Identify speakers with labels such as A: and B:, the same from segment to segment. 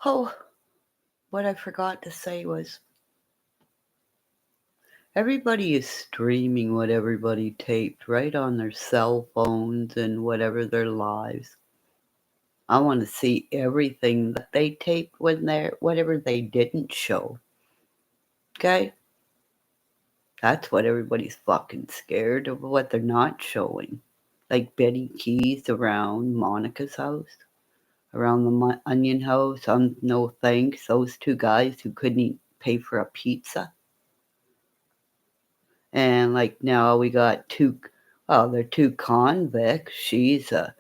A: Oh, what I forgot to say was everybody is streaming what everybody taped right on their cell phones and whatever their lives. I want to see everything that they taped when they're whatever they didn't show. Okay? That's what everybody's fucking scared of, what they're not showing. Like Betty Keys around Monica's house, around the Onion House, on No Thanks, those two guys who couldn't pay for a pizza. And like now we got they're two convicts. She's a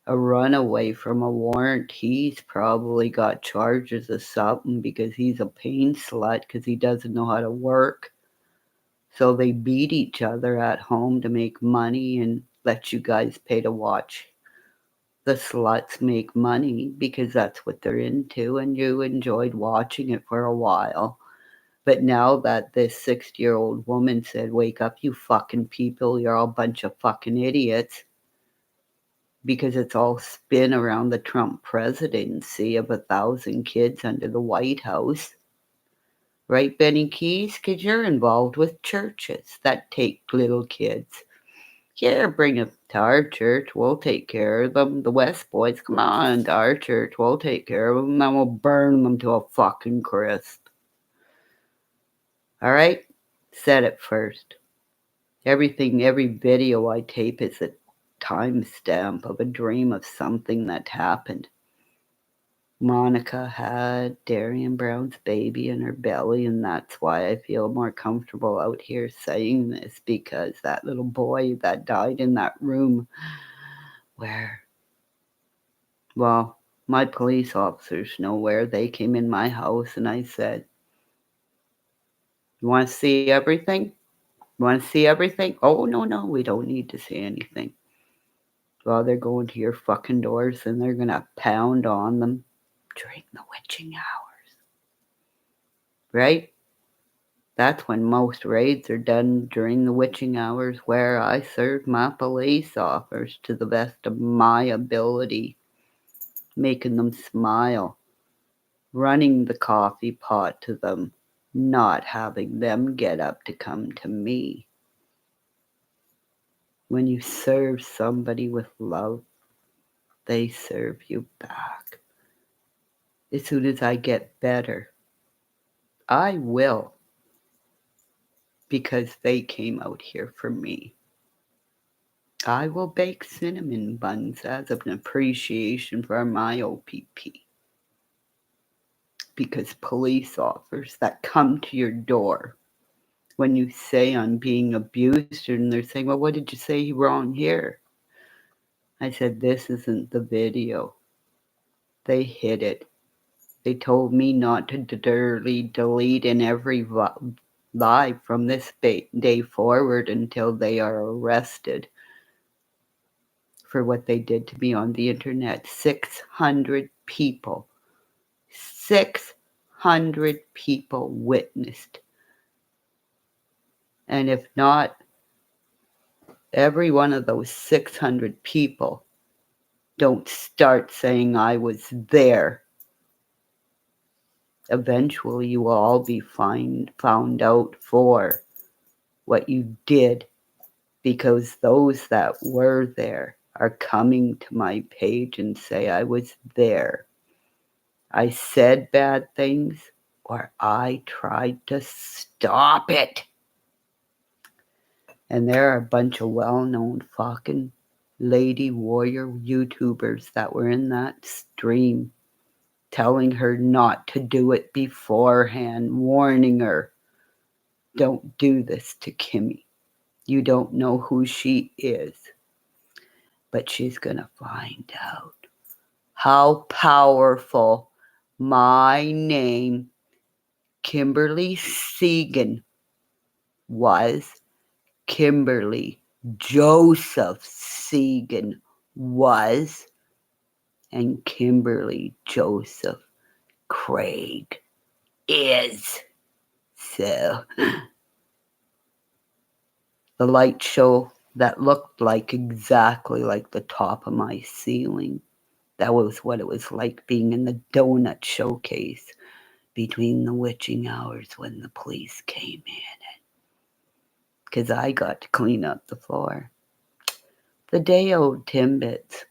A: runaway from a warrant. He's probably got charges of something because he's a pain slut because he doesn't know how to work. So they beat each other at home to make money and let you guys pay to watch the sluts make money because that's what they're into, and you enjoyed watching it for a while. But now that this 60-year-old woman said, "Wake up, you fucking people, you're all a bunch of fucking idiots," because it's all spin around the Trump presidency of 1,000 kids under the White House. Right, Benny Keys? Because you're involved with churches that take little kids. Yeah, bring them to our church. We'll take care of them. The West Boys, come on to our church. We'll take care of them. Then we'll burn them to a fucking crisp. All right? Said it first. Every video I tape is a timestamp of a dream of something that happened. Monica had Darian Brown's baby in her belly, and that's why I feel more comfortable out here saying this, because that little boy that died in that room where, well, my police officers know where. They came in my house and I said, "You want to see everything? You want to see everything?" "Oh, no, we don't need to see anything." Well, they're going to your fucking doors and they're going to pound on them during the witching hours. Right? That's when most raids are done, during the witching hours, where I serve my police officers to the best of my ability, making them smile, running the coffee pot to them, not having them get up to come to me. When you serve somebody with love, they serve you back. As soon as I get better, I will, because they came out here for me. I will bake cinnamon buns as an appreciation for my OPP. Because police officers that come to your door when you say I'm being abused, and they're saying, "Well, what did you say wrong here?" I said, "This isn't the video." They hid it. They told me not to delete in every live from this day forward until they are arrested for what they did to me on the internet. 600 people. 600 people witnessed. And if not, every one of those 600 people don't start saying I was there, eventually you will all be found out for what you did, because those that were there are coming to my page and say I was there. I said bad things, or I tried to stop it. And there are a bunch of well-known fucking lady warrior YouTubers that were in that stream telling her not to do it beforehand, warning her, "Don't do this to Kimmy. You don't know who she is." But she's going to find out how powerful my name, Kimberly Segan, was. Kimberly Joseph Segan was. And Kimberly Joseph Craig is. So, the light show that looked like exactly like the top of my ceiling That was what it was like being in the donut showcase between the witching hours when the police came in. Because I got to clean up the floor. The day old Timbits.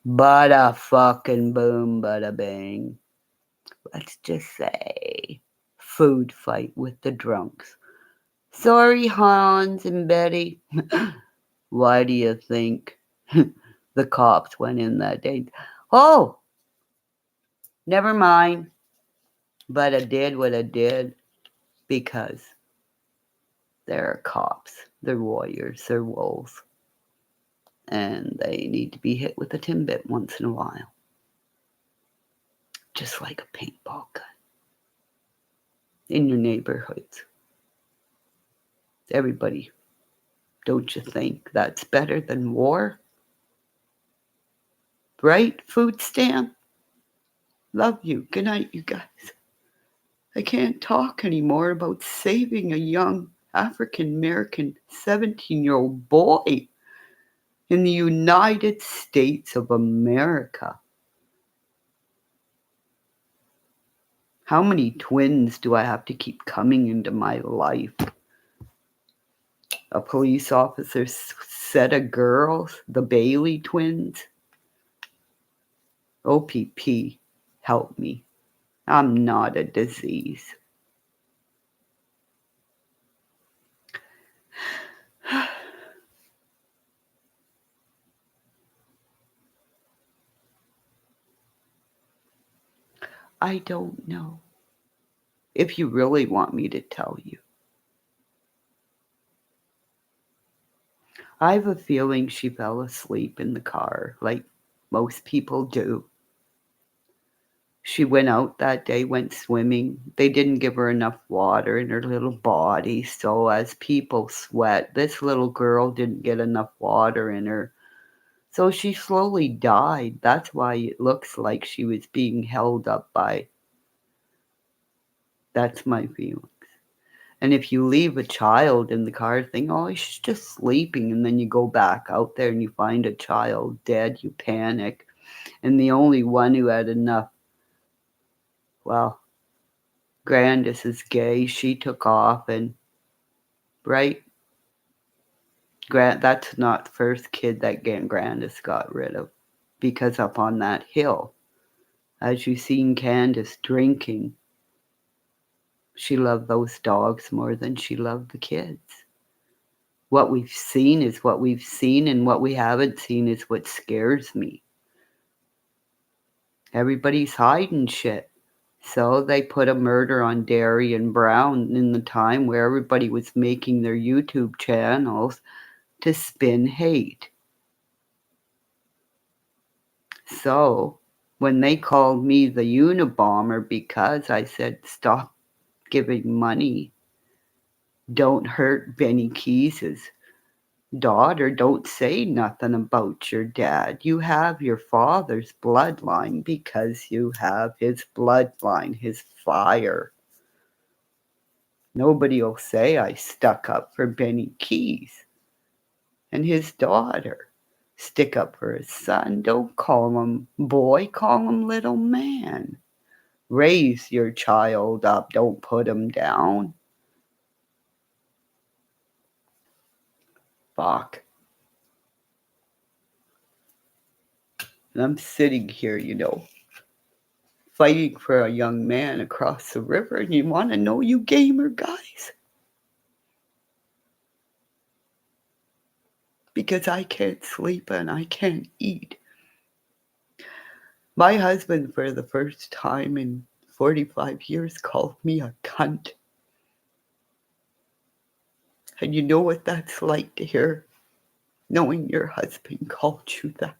A: Bada fucking boom, bada bang. Let's just say food fight with the drunks. Sorry, Hans and Betty. Why do you think the cops went in that day? Oh, never mind. But I did what I did because they're cops. They're warriors. They're wolves. And they need to be hit with a Timbit once in a while. Just like a paintball gun. In your neighborhoods. Everybody, don't you think that's better than war? Right, food stamp? Love you. Good night, you guys. I can't talk anymore about saving a young African American 17-year-old boy in the United States of America. How many twins do I have to keep coming into my life? A police officer set of girls, the Bailey twins. OPP, help me. I'm not a disease. I don't know. If you really want me to tell you. I have a feeling she fell asleep in the car, like most people do. She went out that day, went swimming. They didn't give her enough water in her little body, so as people sweat, this little girl didn't get enough water in her. So she slowly died. That's why it looks like she was being held up by. That's my feeling. And if you leave a child in the car, think, oh, she's just sleeping. And then you go back out there and you find a child dead, you panic. And the only one who had enough, well, Grandis is gay. She took off and, right? That's not the first kid that Grandis got rid of. Because up on that hill, as you seen Candace drinking, she loved those dogs more than she loved the kids. What we've seen is what we've seen, and what we haven't seen is what scares me. Everybody's hiding shit. So they put a murder on Darian Brown in the time where everybody was making their YouTube channels to spin hate. So when they called me the Unabomber because I said stop giving money, don't hurt Benny Keys's daughter, don't say nothing about your dad. You have your father's bloodline because you have his bloodline, his fire. Nobody will say I stuck up for Benny Keys and his daughter. Stick up for his son. Don't call him boy, call him little man. Raise your child up. Don't put him down. Fuck. And I'm sitting here, fighting for a young man across the river, and you want to know, you gamer guys? Because I can't sleep and I can't eat. My husband, for the first time in 45 years, called me a cunt. And you know what that's like to hear, knowing your husband called you that.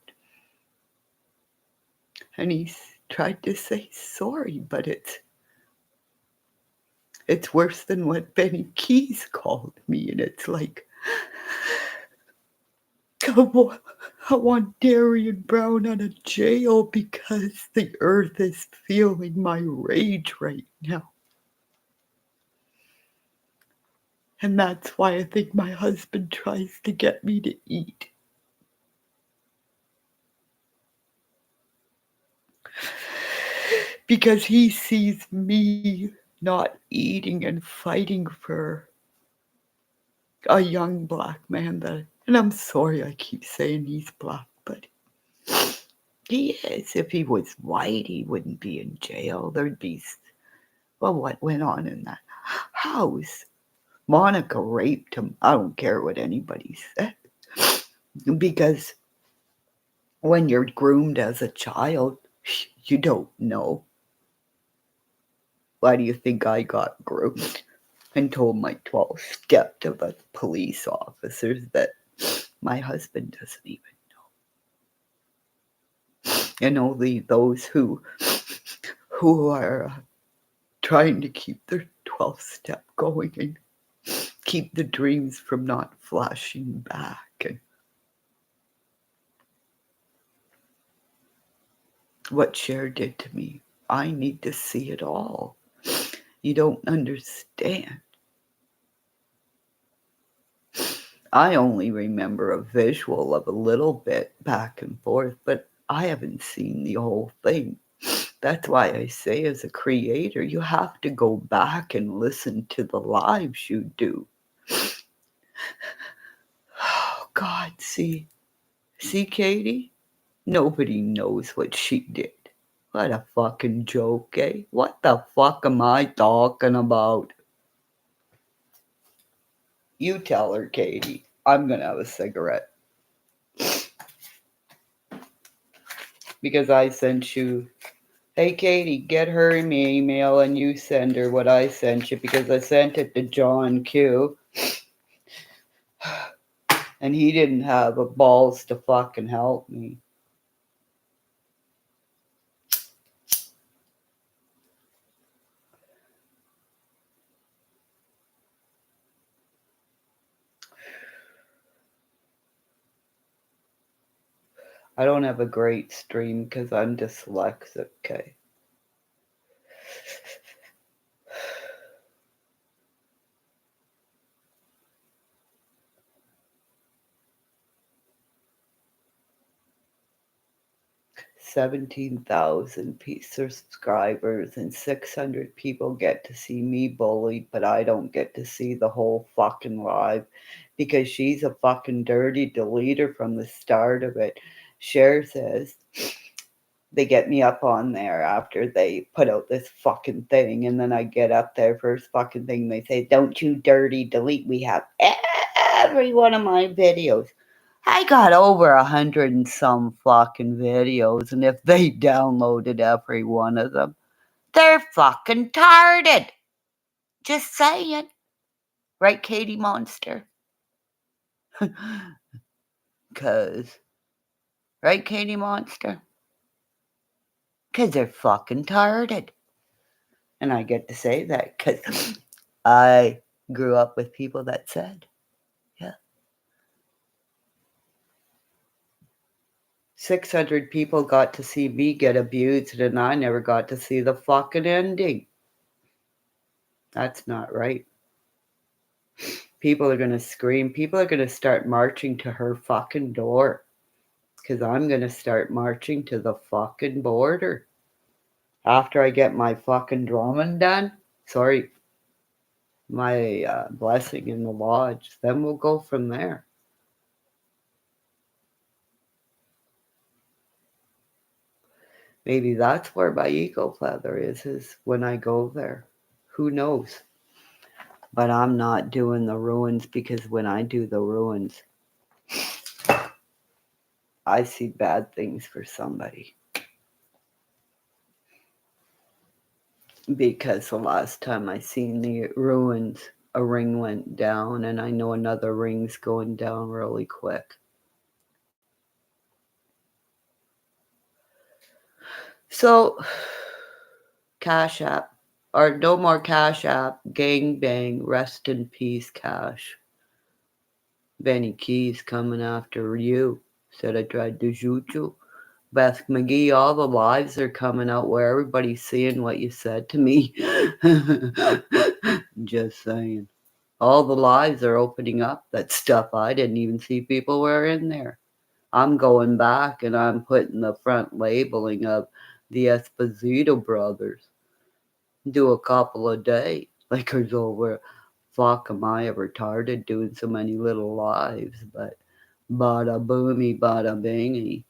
A: And he's tried to say sorry, but it's worse than what Benny Keys called me. And it's like, come on, I want Darian Brown out of jail because the earth is feeling my rage right now. And that's why I think my husband tries to get me to eat. because he sees me not eating and fighting for a young black man that, and I'm sorry I keep saying he's black, but he is. If he was white, he wouldn't be in jail. There'd be, well, what went on in that house? Monica raped him. I don't care what anybody said. Because when you're groomed as a child, you don't know. Why do you think I got groomed and told my 12 step to the police officers that my husband doesn't even know? And only those who are trying to keep their 12 step going and keep the dreams from not flashing back. And what Cher did to me, I need to see it all. You don't understand. I only remember a visual of a little bit back and forth, but I haven't seen the whole thing. That's why I say, as a creator, you have to go back and listen to the lives you do. Oh, God, see, Katie? Nobody knows what she did. What a fucking joke, eh? What the fuck am I talking about? You tell her, Katie. I'm gonna have a cigarette. Because I sent you, hey, Katie, get her in my email and you send her what I sent you, because I sent it to John Q. And he didn't have the balls to fucking help me. I don't have a great stream because I'm dyslexic, okay? 17,000 subscribers and 600 people get to see me bullied, but I don't get to see the whole fucking live because she's a fucking dirty deleter from the start of it. Cher says they get me up on there after they put out this fucking thing, and then I get up there, first fucking thing they say, don't you dirty delete, we have every one of my videos. I got over 100 and some fucking videos, and if they downloaded every one of them, they're fucking tarded. Just saying. Right, Kimmymonster? Cause, right, Kimmymonster? Cause they're fucking tarded. And I get to say that because I grew up with people that said, yeah. 600 people got to see me get abused, and I never got to see the fucking ending. That's not right. People are going to scream. People are going to start marching to her fucking door. Because I'm going to start marching to the fucking border. After I get my fucking drumming done. Sorry. My blessing in the lodge. Then we'll go from there. Maybe that's where my ego feather is when I go there. Who knows? But I'm not doing the ruins, because when I do the ruins, I see bad things for somebody. Because the last time I seen the ruins, a ring went down, and I know another ring's going down really quick. So, Cash App, or no more Cash App, gang bang, rest in peace, Cash. Benny Keys coming after you. Said I tried to shoot you. Beth McGee, all the lives are coming out where everybody's seeing what you said to me. Just saying. All the lives are opening up. That stuff I didn't even see people were in there. I'm going back and I'm putting the front labeling of The Esposito brothers do a couple a day. Like there's over, fuck, am I retarded doing so many little lives? But bada boomy, bada bingy.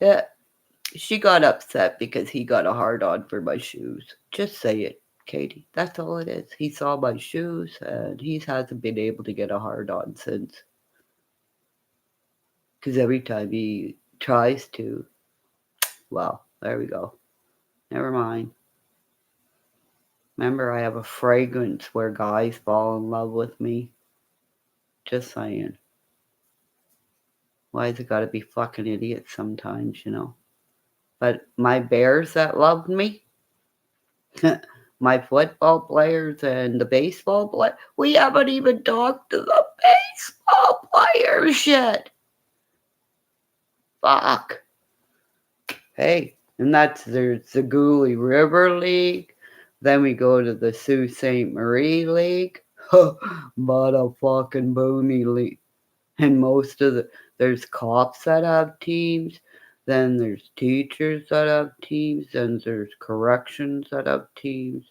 A: Yeah, she got upset because he got a hard on for my shoes. Just say it, Katie. That's all it is. He saw my shoes and he hasn't been able to get a hard on since. Because every time he tries to, well, there we go. Never mind. Remember, I have a fragrance where guys fall in love with me. Just saying. Why has it gotta be fucking idiots sometimes, you know? But my bears that loved me, my football players and the baseball players, we haven't even talked to the baseball players yet. Fuck. Hey, and there's the Goulet River League. Then we go to the Sault Ste. Marie League. But a fucking boomy league. And there's cops that have teams. Then there's teachers that have teams. Then there's corrections that have teams.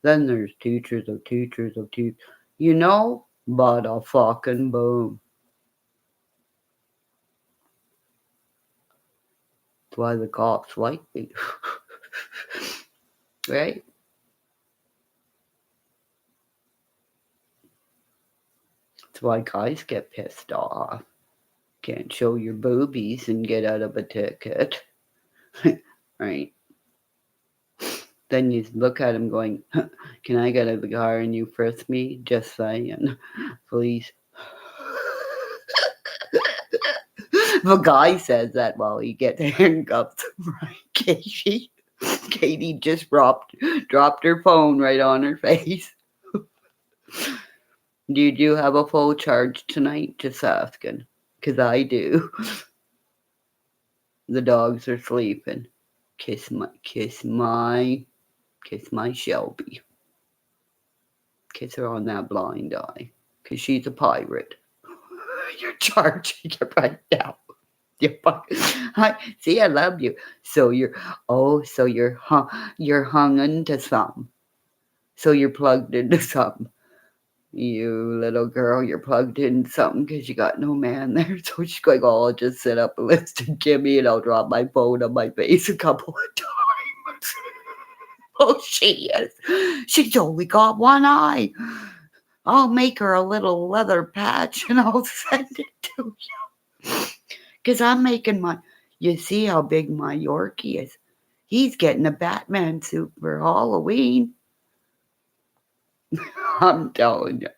A: Then there's teachers of teachers of teachers. You know, but a fucking boom. That's why the cops like me. Right? That's why guys get pissed off. Can't show your boobies and get out of a ticket. Right? Then you look at him going, can I get out of the car and you frisk me? Just saying. Please. The guy says that while he gets handcuffed. Right, Katie? Katie just dropped her phone right on her face. Did you have a full charge tonight? Just asking. Because I do. The dogs are sleeping. Kiss my Shelby. Kiss her on that blind eye. Because she's a pirate. You're charging it right now. I love you. So you're hung into something. So you're plugged into something. You little girl, you're plugged in something because you got no man there. So she's going, oh, I'll just sit up and listen to Kimmy and I'll drop my phone on my face a couple of times. Oh, she is. She's only got one eye. I'll make her a little leather patch and I'll send it to you. Because I'm making you see how big my Yorkie is. He's getting a Batman suit for Halloween. I'm telling you.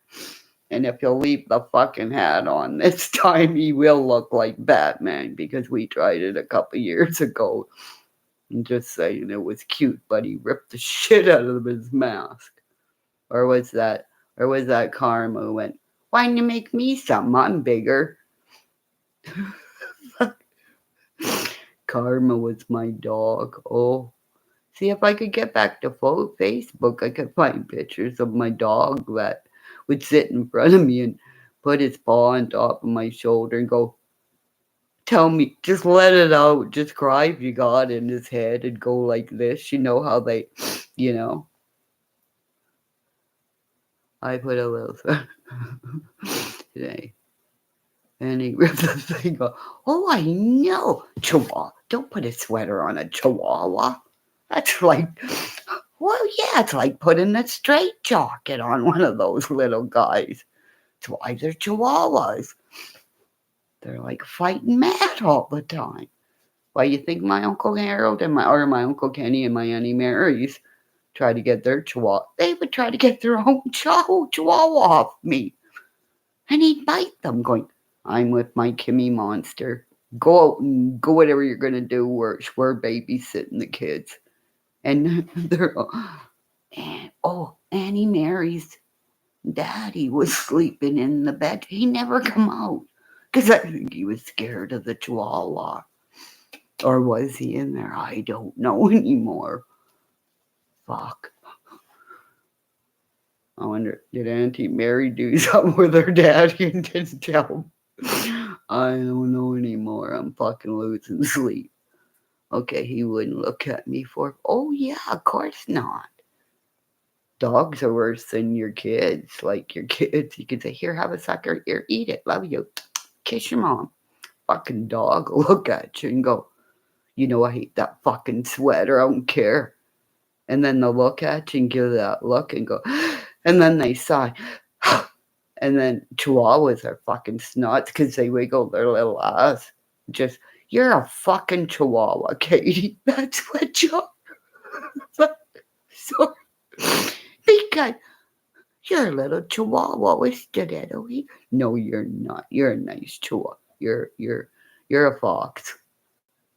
A: And if he'll leave the fucking hat on this time, he will look like Batman because we tried it a couple years ago. I'm just saying it was cute, but he ripped the shit out of his mask. Or was that Karma who went, why didn't you make me something? I'm bigger. Karma was my dog. Oh. See, if I could get back to Facebook, I could find pictures of my dog that would sit in front of me and put his paw on top of my shoulder and go, tell me, just let it out. Just cry if you got in his head and go like this. You know how they, I put a little today. And he ripped the thing off. Oh, I know. Chihuahua. Don't put a sweater on a chihuahua. That's like, well, yeah, it's like putting a straight jacket on one of those little guys. That's why they're chihuahuas. They're like fighting mad all the time. Why you think my Uncle Harold and my Uncle Kenny and my Auntie Mary's try to get their chihuahua? They would try to get their own chihuahua off me. And he'd bite them going, I'm with my Kimmymonster. Go out and go whatever you're going to do. We're babysitting the kids. And they're, Annie Mary's daddy was sleeping in the bed. He never come out because I think he was scared of the chihuahua. Or was he in there? I don't know anymore. Fuck. I wonder, did Auntie Mary do something with her daddy and didn't tell him? I don't know anymore. I'm fucking losing sleep. Okay, he wouldn't look at me for. Oh, yeah, of course not. Dogs are worse than your kids. Like your kids, you can say, here, have a sucker. Here, eat it. Love you. Kiss your mom. Fucking dog will look at you and go, you know, I hate that fucking sweater. I don't care. And then they'll look at you and give that look and go, and then they sigh. And then chihuahuas are fucking snots because they wiggle their little ass. Just, you're a fucking chihuahua, Katie. That's what you're. Sorry. Because you're a little chihuahua with stiletto. No, you're not. You're a nice chihuahua. You're a fox,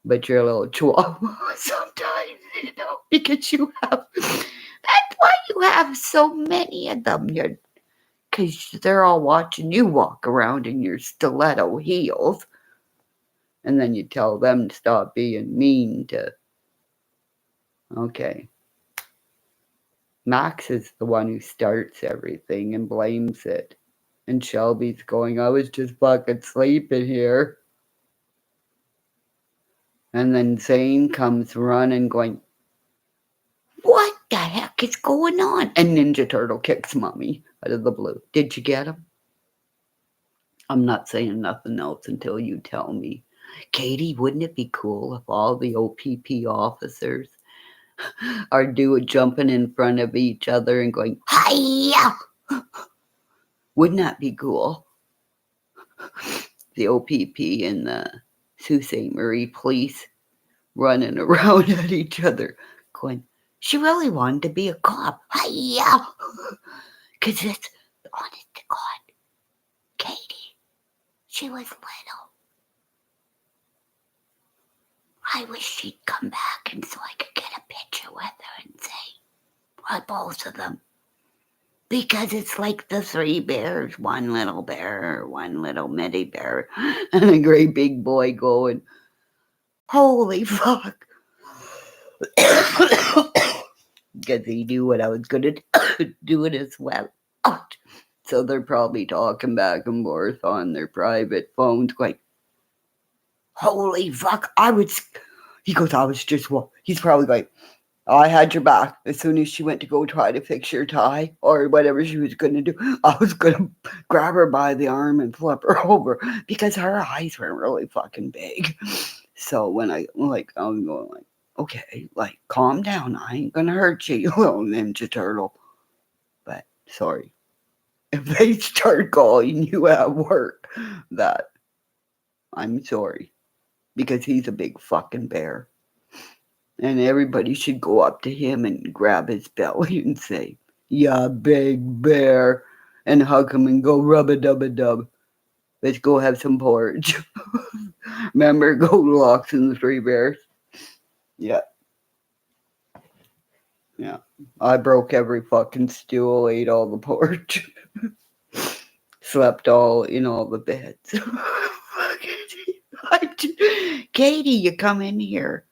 A: but you're a little chihuahua sometimes, you know, because you have. That's why you have so many of them. Because they're all watching you walk around in your stiletto heels. And then you tell them to stop being mean to. Okay. Max is the one who starts everything and blames it. And Shelby's going, I was just fucking sleeping here. And then Zane comes running going, what the heck is going on? And Ninja Turtle kicks Mommy out of the blue. Did you get him? I'm not saying nothing else until you tell me. Katie, wouldn't it be cool if all the OPP officers are jumping in front of each other and going, hiya? Wouldn't that be cool? The OPP and the Sault Ste. Marie police running around at each other going, she really wanted to be a cop. Hiya! Because it's, honest to God, Katie, she was little. I wish she'd come back and so I could get a picture with her and say, well, both of them. Because it's like the three bears, one little bear, one little mini bear, and a great big boy going, holy fuck. Because he knew what I was going to do it as well. So they're probably talking back and forth on their private phones going, holy fuck, he goes, he's probably going, I had your back. As soon as she went to go try to fix your tie or whatever she was going to do, I was going to grab her by the arm and flip her over because her eyes were really fucking big. So when I'm going like, okay, like, calm down. I ain't going to hurt you, you little Ninja Turtle. But, sorry. If they start calling you at work that, I'm sorry. Because he's a big fucking bear. And everybody should go up to him and grab his belly and say, yeah, big bear. And hug him and go rub-a-dub-a-dub. Let's go have some porridge. Remember Goldilocks and the Three Bears? Yeah. Yeah. I broke every fucking stool, ate all the porridge. Slept all in all the beds. Katie, you come in here.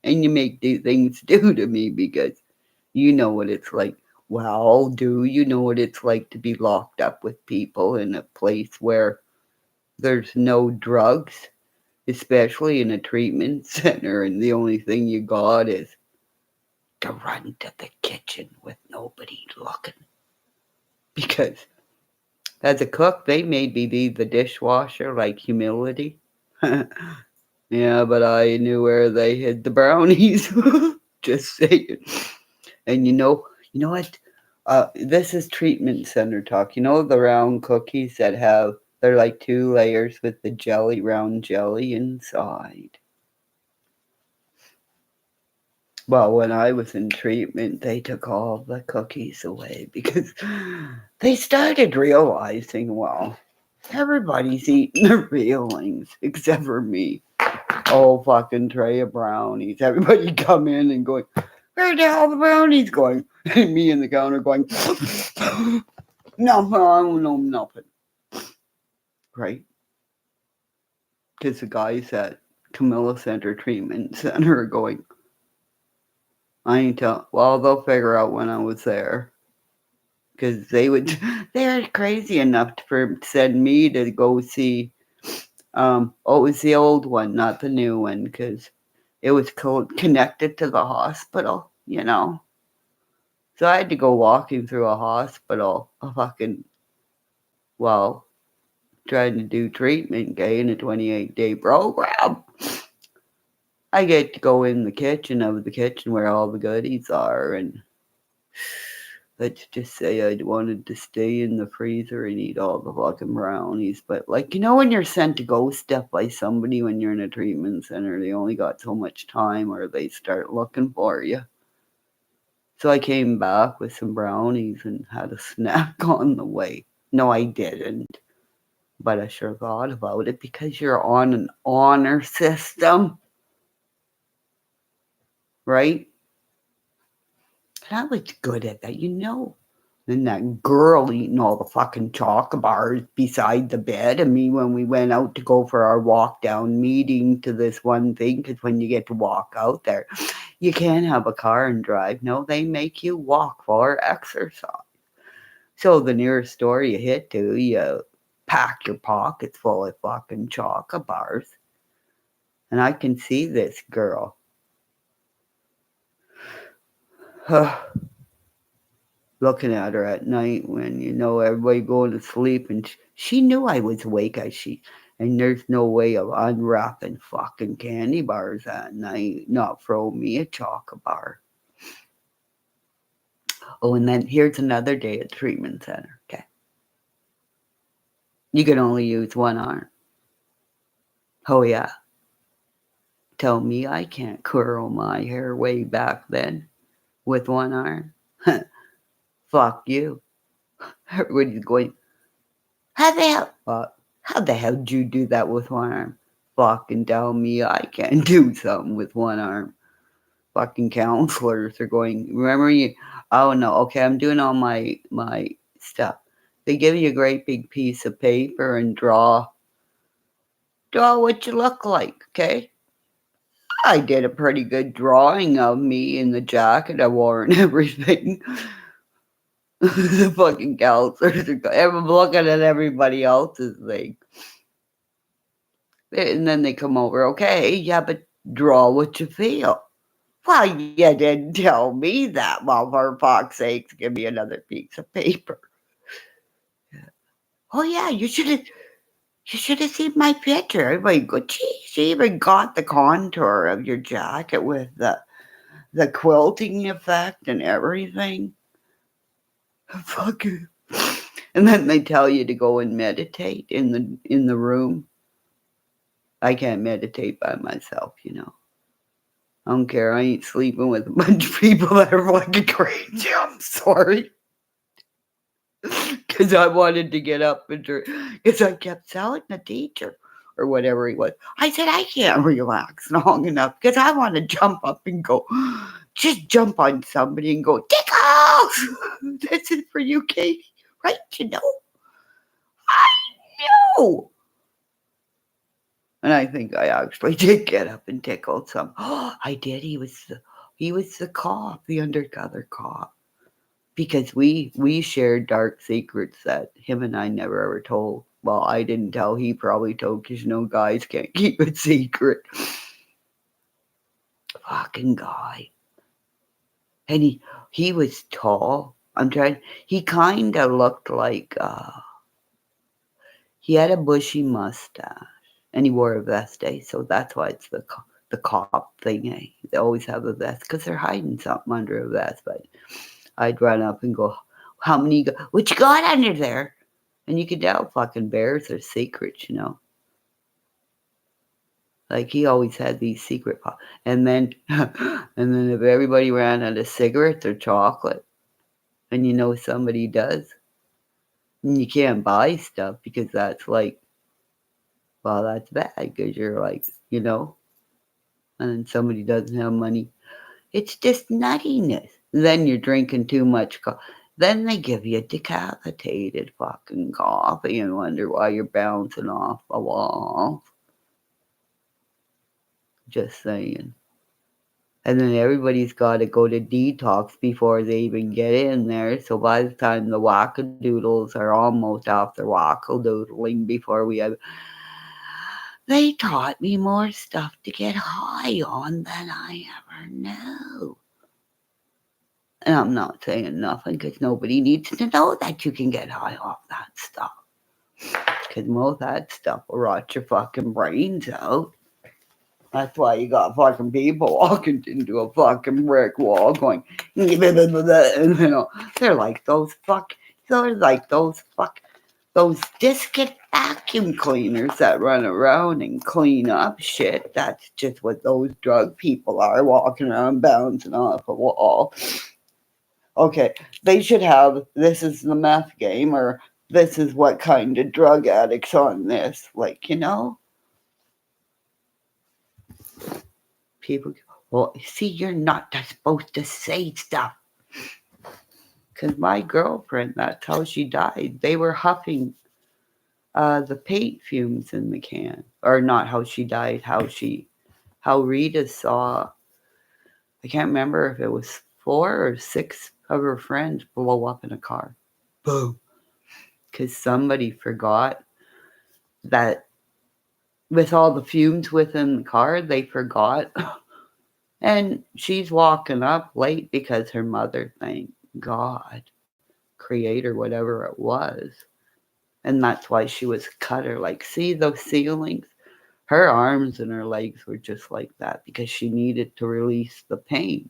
A: And you make things do to me because you know what it's like. Well, do you know what it's like to be locked up with people in a place where there's no drugs, especially in a treatment center, and the only thing you got is to run to the kitchen with nobody looking? Because as a cook, they made me be the dishwasher like humility. Yeah, but I knew where they hid the brownies. Just saying. And you know what? This is treatment center talk. You know the round cookies that they're like 2 layers with the round jelly inside. Well, when I was in treatment, they took all the cookies away because they started realizing, well, everybody's eating the reelings except for me. Oh, fucking tray of brownies. Everybody come in and going, where the hell are the brownies going? And me in the counter going, no, I don't know nothing. Right? Because the guys at Camilla Center Treatment Center are going, I ain't tell. Well, they'll figure out when I was there. Because they're crazy enough to send me to go see Oh, it was the old one, not the new one, because it was connected to the hospital, you know. So I had to go walking through a hospital, well, trying to do treatment, okay, in a 28-day program. I get to go in the kitchen where all the goodies are, and let's just say I wanted to stay in the freezer and eat all the fucking brownies. But, like, you know, when you're sent to go step by somebody when you're in a treatment center, they only got so much time or they start looking for you. So I came back with some brownies and had a snack on the way. No, I didn't. But I sure thought about it because you're on an honor system, right? And I was good at that, you know. And that girl eating all the fucking chocolate bars beside the bed of me when we went out to go for our walk down meeting to this one thing, because when you get to walk out there, you can't have a car and drive. No, they make you walk for exercise. So the nearest store you hit to, you pack your pockets full of fucking chocolate bars. And I can see this girl. Looking at her at night when, you know, everybody going to sleep, and she knew I was awake and there's no way of unwrapping fucking candy bars at night, not throw me a chocolate bar. Oh, and then here's another day at the treatment center, okay? You can only use one arm. Oh yeah. Tell me I can't curl my hair way back then with one arm. Fuck you. Everybody's going, how the hell did you do that with one arm? Fucking tell me I can't do something with one arm. Fucking counselors are going, remember you? Oh no, okay, I'm doing all my stuff. They give you a great big piece of paper and draw what you look like, okay? I did a pretty good drawing of me in the jacket I wore and everything. The fucking counselors are looking at everybody else's thing. And then they come over, okay, yeah, but draw what you feel. Well, you didn't tell me that. Well, for fuck's sakes, give me another piece of paper. Oh yeah, you should have seen my picture. Everybody go, gee, she even got the contour of your jacket with the quilting effect and everything. Fucking. And then they tell you to go and meditate in the room. I can't meditate by myself, you know. I don't care. I ain't sleeping with a bunch of people that are fucking crazy. I'm sorry. Because I wanted to get up and because I kept telling the teacher or whatever he was. I said, I can't relax long enough because I want to jump up and go, just jump on somebody and go, tickles! This is for you, Katie. Right? You know? I know! And I think I actually did get up and tickle some. Oh, I did. He was the cop, the undercover cop. Because we shared dark secrets that him and I never ever told. Well, I didn't tell. He probably told because, you know, guys can't keep a secret. Fucking guy. And he was tall. He kind of looked like, he had a bushy mustache. And he wore a vest, eh? So that's why it's the cop thing, eh? They always have a vest because they're hiding something under a vest. But I'd run up and go, what you got under there? And you could tell fucking bears are secrets, you know. Like he always had these secret and then if everybody ran out of cigarettes or chocolate, and you know somebody does, and you can't buy stuff because that's like, well, that's bad because you're like, you know, and then somebody doesn't have money. It's just nuttiness. Then you're drinking too much coffee. Then they give you decapitated fucking coffee and wonder why you're bouncing off a wall. Just saying. And then everybody's got to go to detox before they even get in there. So by the time the wackadoodles are almost off their wackadoodling before we have They taught me more stuff to get high on than I ever knew. And I'm not saying nothing because nobody needs to know that you can get high off that stuff. Because most of that stuff will rot your fucking brains out. That's why you got fucking people walking into a fucking brick wall going, and they're like those discus vacuum cleaners that run around and clean up shit. That's just what those drug people are, walking around bouncing off a wall. Okay, they should have, this is the meth game, or this is what kind of drug addicts on this. Like, people go, well, see, you're not supposed to say stuff. Because my girlfriend, that's how she died. They were huffing the paint fumes in the can. Or not how she died, how Rita saw, I can't remember if it was 4 or 6 of her friends blow up in a car. Boom. Because somebody forgot that with all the fumes within the car, they forgot. And she's walking up late because her mother, thank God, creator, whatever it was. And that's why she was cut her. Like, see those ceilings? Her arms and her legs were just like that because she needed to release the pain.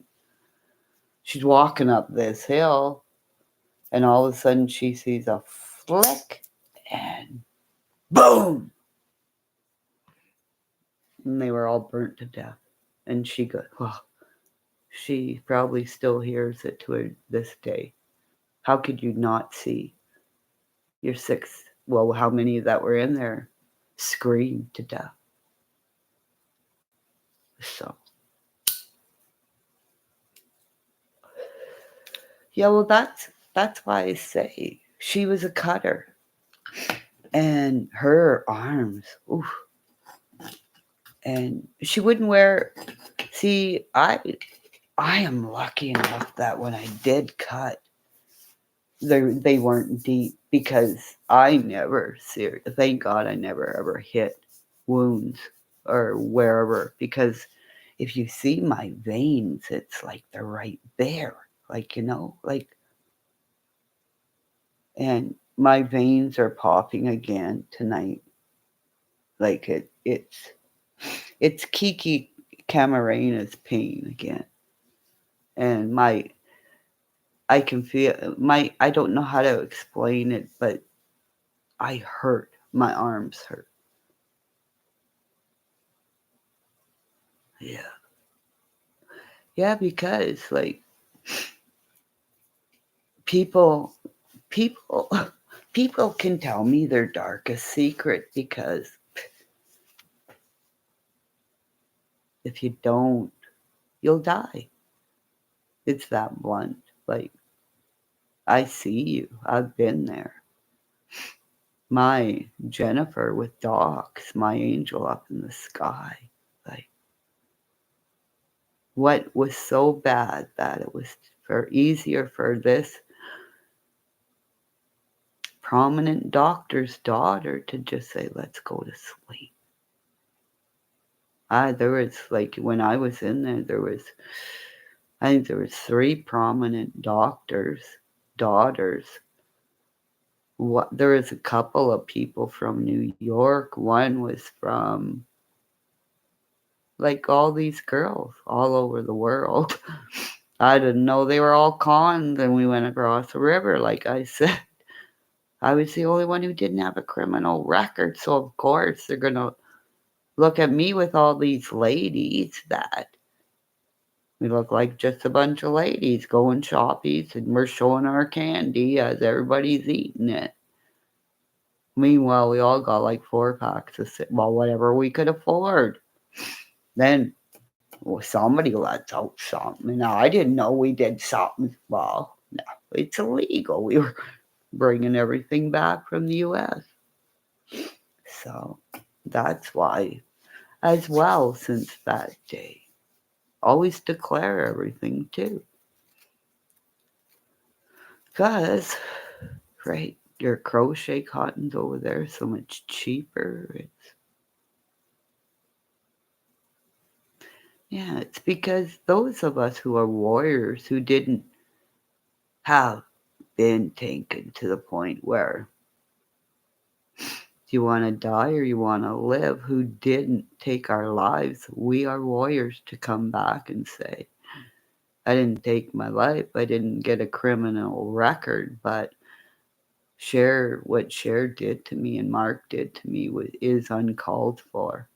A: She's walking up this hill, and all of a sudden she sees a flick, and boom! And they were all burnt to death. And she goes, well, she probably still hears it to this day. How could you not see your 6, well, how many that were in there scream to death? So, yeah, well, that's why I say she was a cutter. And her arms, oof. And she wouldn't wear, see, I am lucky enough that when I did cut, they weren't deep because I never, thank God I never ever hit wounds or wherever, because if you see my veins, it's like they're right there, like, and my veins are popping again tonight. Like it's Kiki Camarena's pain again. And I can feel I don't know how to explain it, but I hurt. My arms hurt. Yeah. Yeah, because like people people people can tell me their darkest secret, because if you don't, you'll die. It's that blunt. Like, I see you. I've been there. My Jennifer with dogs, my angel up in the sky. Like, what was so bad that it was easier for this prominent doctor's daughter to just say, let's go to sleep. There was, like, when I was in there, I think there was 3 prominent doctors' daughters. There was a couple of people from New York. One was from, like, all these girls all over the world. I didn't know they were all cons, and we went across the river, like I said. I was the only one who didn't have a criminal record, so of course they're going to look at me with all these ladies that we look like just a bunch of ladies going shoppies, and we're showing our candy as everybody's eating it. Meanwhile, we all got like 4 packs of whatever we could afford. Then somebody lets out something. Now, I didn't know we did something. Well, no, it's illegal. We were bringing everything back from the U.S. So that's why, as well, since that day, always declare everything too. Because, right, your crochet cotton's over there so much cheaper. Yeah, it's because those of us who are warriors who didn't have been taken to the point where do you want to die or you want to live, who didn't take our lives, we are warriors to come back and say, I didn't take my life, I didn't get a criminal record, but what Cher did to me and Mark did to me is uncalled for.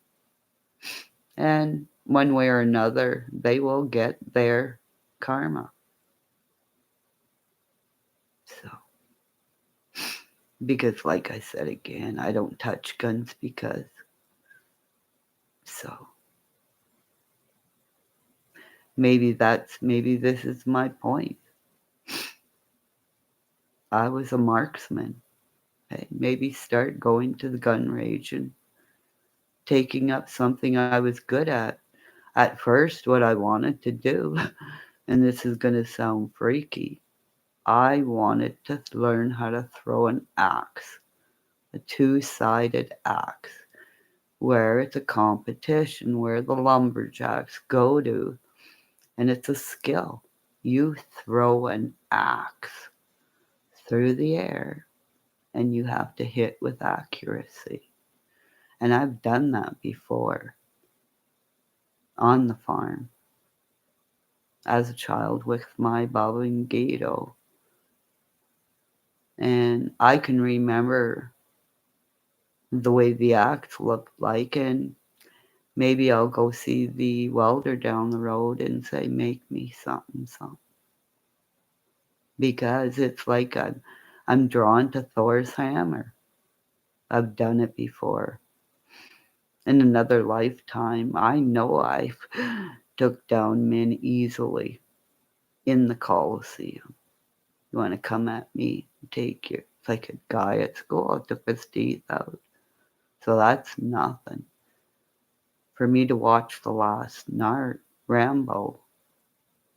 A: And one way or another, they will get their karma. So, because like I said again, I don't touch guns because so maybe this is my point. I was a marksman. Hey, maybe start going to the gun range and taking up something I was good at. At first, what I wanted to do, and this is going to sound freaky, I wanted to learn how to throw an axe, a two-sided axe, where it's a competition where the lumberjacks go to, and it's a skill. You throw an axe through the air, and you have to hit with accuracy. And I've done that before on the farm as a child with my bobbing Gato. And I can remember the way the axe looked like, and maybe I'll go see the welder down the road and say, make me something, something. Because it's like I'm drawn to Thor's hammer. I've done it before. In another lifetime, I know I've took down men easily in the Colosseum. You want to come at me, take your, it's like a guy at school, I took his teeth out. So that's nothing. For me to watch the last Rambo,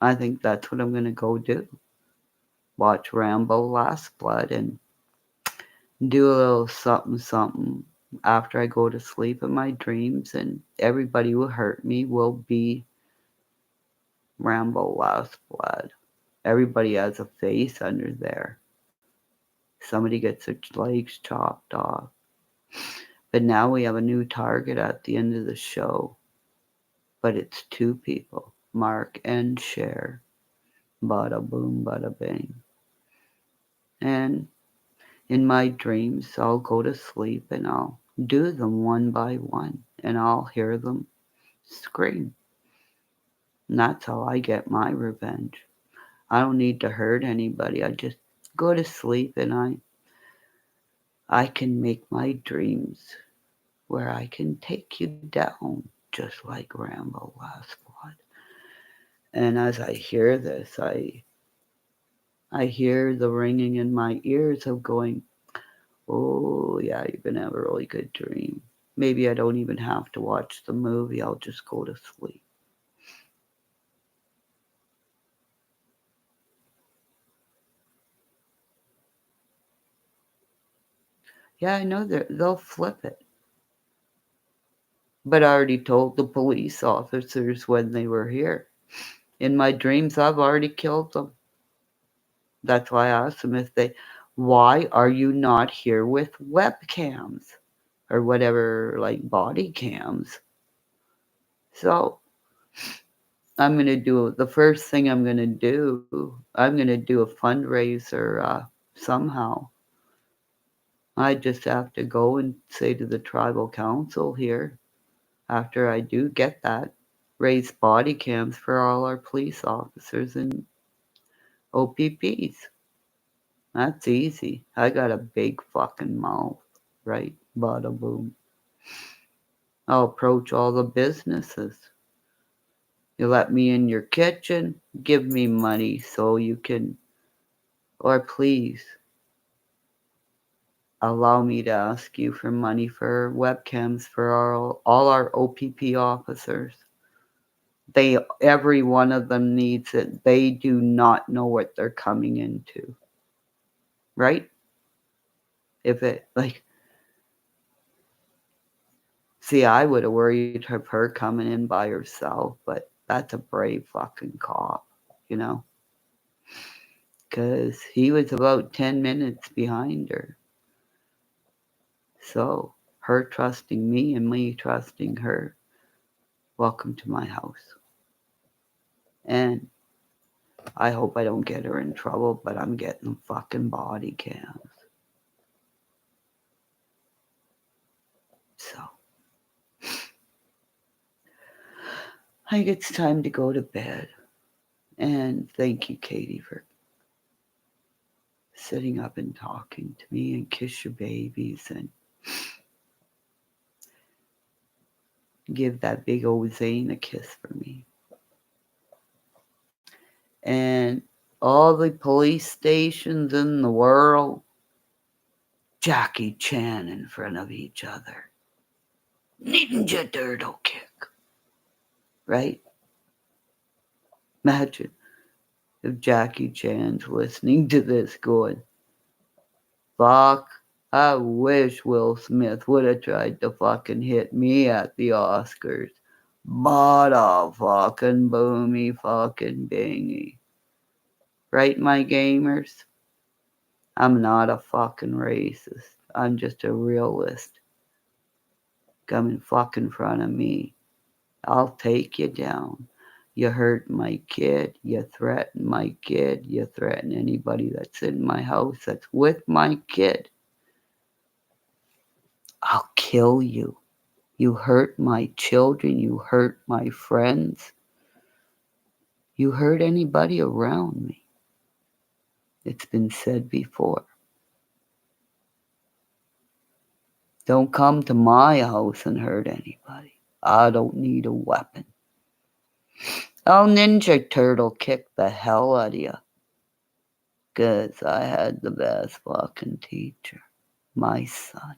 A: I think that's what I'm going to go do. Watch Rambo Last Blood and do a little something, something after I go to sleep in my dreams, and everybody who hurt me will be Rambo Last Blood. Everybody has a face under there. Somebody gets their legs chopped off. But now we have a new target at the end of the show. But it's two people, Mark and Cher. Bada boom, bada bang. And in my dreams, I'll go to sleep and I'll do them one by one, and I'll hear them scream. And that's how I get my revenge. I don't need to hurt anybody. I just go to sleep and I can make my dreams where I can take you down just like Rambo Last Blood. And as I hear this, I hear the ringing in my ears of going, oh yeah, you're gonna have a really good dream. Maybe I don't even have to watch the movie, I'll just go to sleep. Yeah, I know they'll flip it. But I already told the police officers when they were here. In my dreams, I've already killed them. That's why I asked them why are you not here with webcams or whatever, like body cams? So the first thing I'm going to do, I'm going to do a fundraiser somehow. I just have to go and say to the tribal council here, after I do get that, raise body cams for all our police officers and OPPs. That's easy. I got a big fucking mouth, right? Bada boom. I'll approach all the businesses. You let me in your kitchen, give me money so you can, or please allow me to ask you for money for webcams for all our OPP officers. Every one of them needs it. They do not know what they're coming into. Right? If it like See, I would have worried of her coming in by herself, but that's a brave fucking cop, you know? Because he was about 10 minutes behind her. So, her trusting me and me trusting her. Welcome to my house. And I hope I don't get her in trouble, but I'm getting fucking body cams. So, I think it's time to go to bed. And thank you, Katie, for sitting up and talking to me, and kiss your babies and give that big old Zane a kiss for me. And all the police stations in the world, Jackie Chan in front of each other. Ninja Turtle kick. Right? Imagine if Jackie Chan's listening to this going, fuck, I wish Will Smith would have tried to fucking hit me at the Oscars. Bada fucking boomy fucking bingy. Right, my gamers? I'm not a fucking racist. I'm just a realist. Come in fucking front of me. I'll take you down. You hurt my kid. You threaten my kid. You threaten anybody that's in my house that's with my kid. I'll kill you. You hurt my children. You hurt my friends. You hurt anybody around me. It's been said before. Don't come to my house and hurt anybody. I don't need a weapon. I'll Ninja Turtle kick the hell out of you. 'Cause I had the best fucking teacher. My son.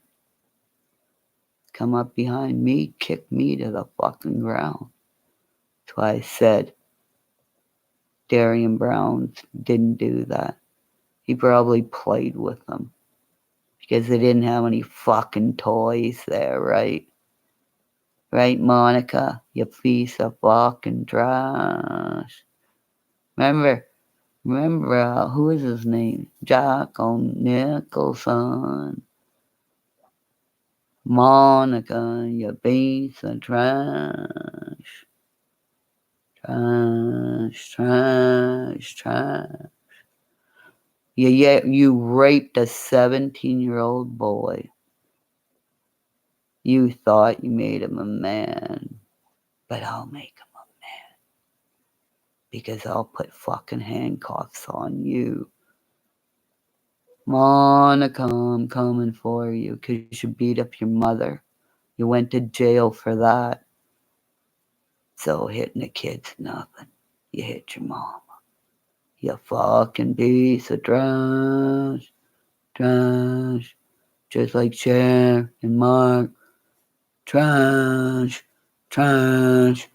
A: Come up behind me, kick me to the fucking ground. That's why I said Darian Brown didn't do that. He probably played with them. Because they didn't have any fucking toys there, right? Right, Monica? You piece of fucking trash. Remember, who is his name? Jack Nicholson. Monica, you piece of trash. Trash. You raped a 17-year-old boy. You thought you made him a man. But I'll make him a man. Because I'll put fucking handcuffs on you. Monica, I'm coming for you because you beat up your mother. You went to jail for that. So hitting a kid's nothing. You hit your mama. You fucking piece of trash. Trash. Just like Cher and Mark. Trash. Trash.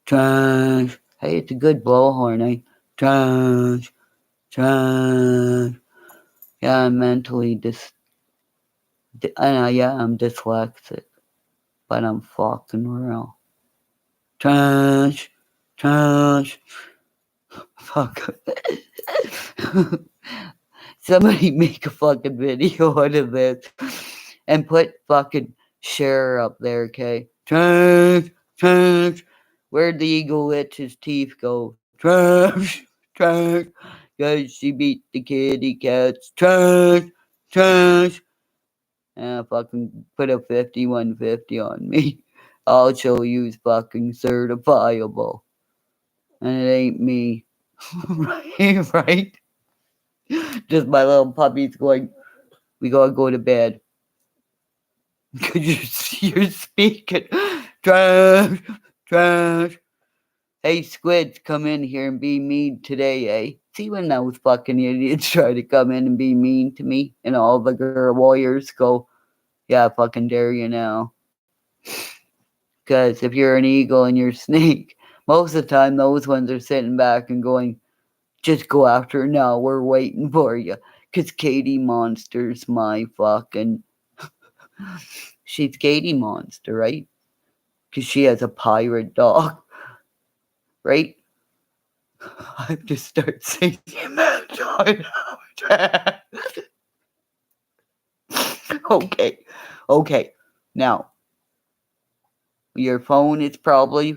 A: Trash. Hey, it's a good blowhorn, eh? Trash. Trash. Yeah, I'm mentally I'm dyslexic. But I'm fucking real. Trash. Trash. Fuck. Somebody make a fucking video out of this and put fucking Cher up there, okay? Trash. Trash. Where'd the eagle let his teeth go? Trash. Trash. Cause she beat the kitty cats. Trash. Trash. Fucking put a 5150 on me. I'll show you's fucking certifiable. And it ain't me. Right? Just my little puppies going, we gotta go to bed. Because you're speaking. Trash. Trash. Hey, squids, come in here and be mean today, eh? See when those fucking idiots try to come in and be mean to me, and all the girl warriors go, yeah, I fucking dare you now. Because if you're an eagle and you're a snake, most of the time those ones are sitting back and going, just go after her now, we're waiting for you. Because Kimmymonster's my fucking She's Kimmymonster, right? Because she has a pirate dog, right? I have to start singing that. Okay, okay. Now, your phone is probably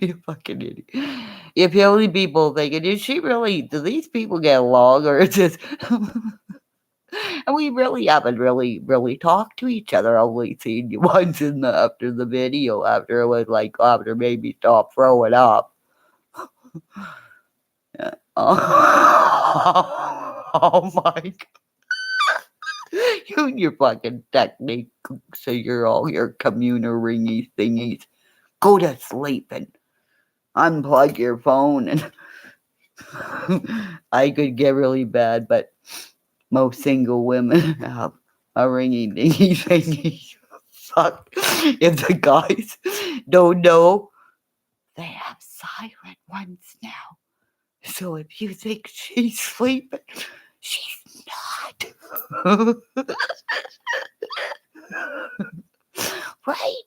A: you fucking idiot. If only people thinking, is she really? Do these people get along, or is this? And we really haven't really talked to each other. Only seen you once in the after the video. After it was like after maybe stop throwing up. Yeah. Oh my god. You and your fucking technique, so you're all your communer ringy thingies. Go to sleep and unplug your phone. And I could get really bad, but most single women have a ringy dingy thingy. Fuck. If the guys don't know, they have silent ones now. So if you think she's sleeping, she's not. Right?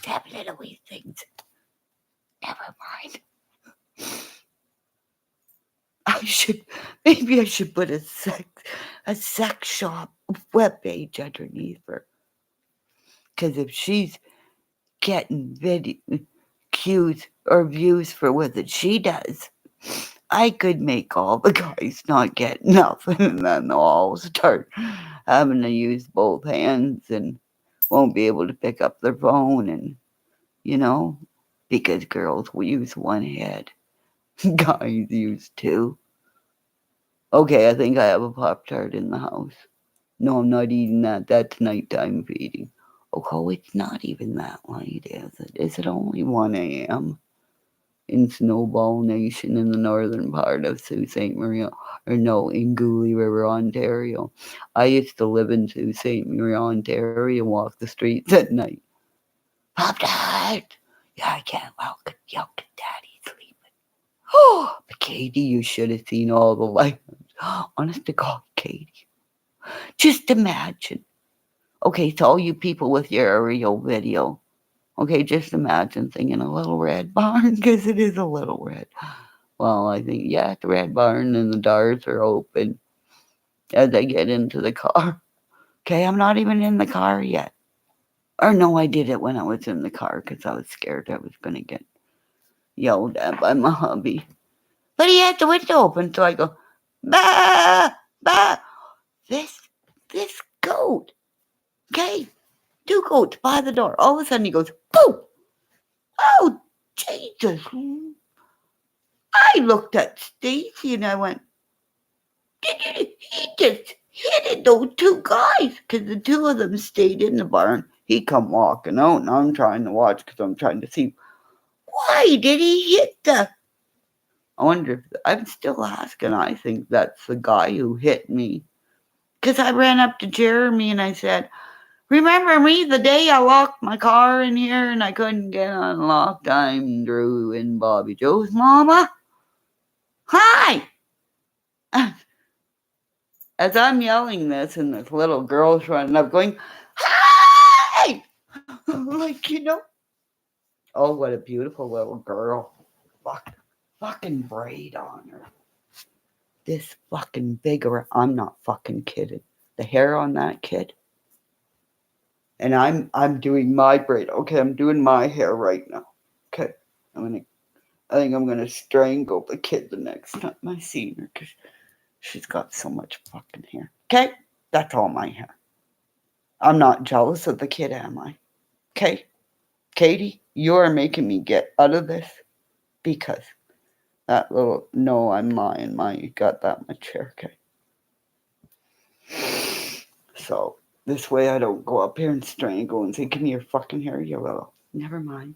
A: Them little wee things. Never mind. Maybe I should put a sex shop webpage underneath her. Because if she's getting cues or views for what that she does, I could make all the guys not get nothing, and then they'll all start having to use both hands and won't be able to pick up their phone, and because girls will use one head, guys use two. Okay, I think I have a Pop-Tart in the house. No, I'm not eating that. That's nighttime feeding. Oh, it's not even that late, is it? Is it only 1 a.m.? In Snowball Nation in the northern part of Sault Ste. Marie, or no, in Cooley River, Ontario. I used to live in Sault Ste. Marie, Ontario, and walk the streets at night. Pop-Tart! Yeah, I can't welcome Daddy sleeping. Oh, but Katie, you should have seen all the lights. Honest to God, Katie. Just imagine. Okay, so all you people with your aerial video, okay, just imagine thinking a little red barn, because it is a little red. Well, I think, yeah, the red barn and the doors are open as I get into the car. Okay, I'm not even in the car yet. Or no, I did it when I was in the car because I was scared I was going to get yelled at by my hubby. But he had the window open, so I go, bah, bah. This goat, okay, 2 goats by the door. All of a sudden he goes, boom. Oh, Jesus. I looked at Stacy and I went, he just hit those 2 guys, because the 2 of them stayed in the barn. He come walking out, and I'm trying to watch because I'm trying to see, why did he hit the... I wonder if... I'm still asking. I think that's the guy who hit me. Because I ran up to Jeremy and I said, remember me the day I locked my car in here and I couldn't get unlocked? I'm Drew and Bobby Joe's mama. Hi! As I'm yelling this, and this little girl's running up going, hi! Like, oh, what a beautiful little girl. Fucking braid on her. This fucking bigger, I'm not fucking kidding. The hair on that kid. And I'm doing my braid. Okay, I'm doing my hair right now. Okay, I think I'm gonna strangle the kid the next time I see her because she's got so much fucking hair. Okay, that's all my hair. I'm not jealous of the kid, am I? Okay, Katie, you're making me get out of this because that little... No, I'm lying. You got that much hair. Okay. So this way I don't go up here and strangle and say, give me your fucking hair, you little... Never mind.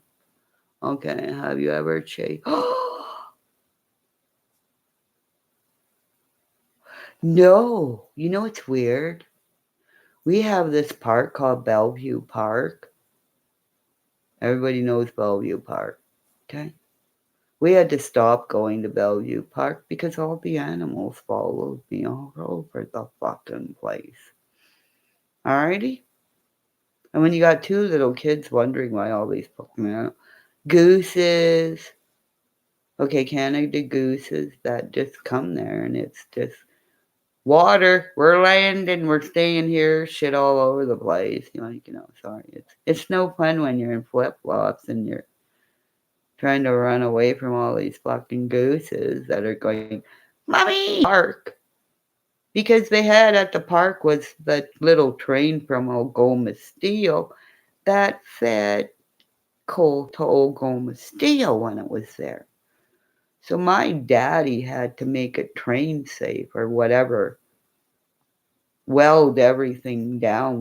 A: Okay, have you ever chased... No, it's weird. We have this park called Bellevue Park. Everybody knows Bellevue Park, okay? We had to stop going to Bellevue Park because all the animals followed me all over the fucking place. Alrighty? And when you got two little kids wondering why all these fucking gooses, okay, Canada gooses that just come there and it's just water. We're landing. We're staying here. Shit all over the place. Sorry. It's no fun when you're in flip flops and you're trying to run away from all these fucking gooses that are going, Mommy! Park. Because they had at the park was the little train from Old Steel that fed coal to Old Steel when it was there. So my daddy had to make a train safe or whatever, weld everything down.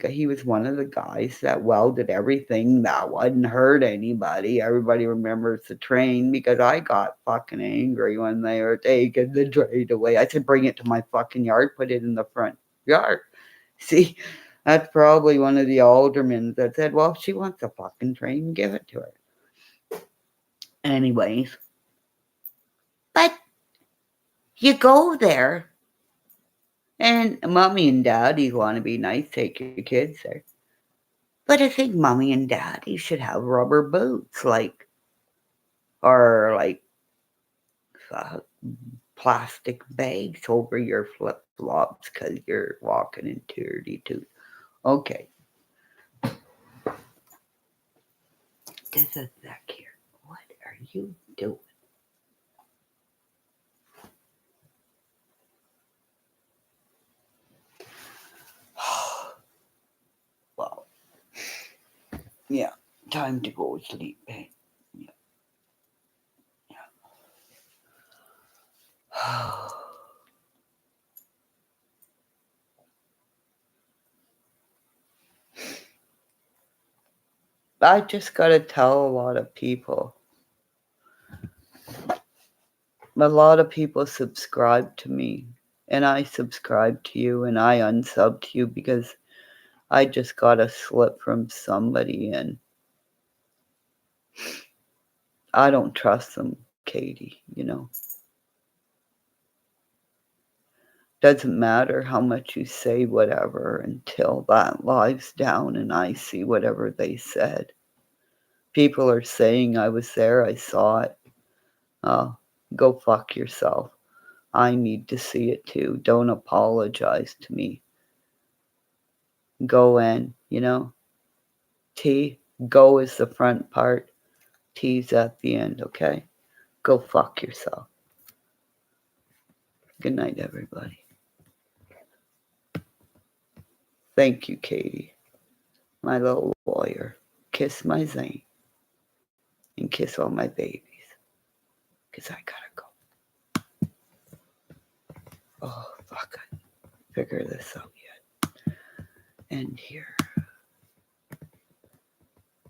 A: He was one of the guys that welded everything that wouldn't hurt anybody. Everybody remembers the train because I got fucking angry when they were taking the train away. I said, bring it to my fucking yard, put it in the front yard. See, that's probably one of the aldermen that said, well, if she wants a fucking train, give it to her. Anyways, but you go there and mommy and daddy want to be nice, take your kids there. But I think mommy and daddy should have rubber boots, or uh, plastic bags over your flip flops because you're walking in dirty too. Okay. This is Zach here. What are you doing? Well, yeah, time to go to sleep, eh? Yeah. Yeah. I just gotta tell a lot of people. A lot of people subscribe to me, and I subscribe to you, and I unsub to you because I just got a slip from somebody, and I don't trust them, Katie, Doesn't matter how much you say whatever until that lives down and I see whatever they said. People are saying I was there, I saw it. Oh, go fuck yourself. I need to see it too. Don't apologize to me. Go in, T, go is the front part, T's at the end, okay? Go fuck yourself. Good night, everybody. Thank you, Katie, my little lawyer. Kiss my Zane and kiss all my babies, because I gotta go. Oh, fuck, I figure this out yet. End here.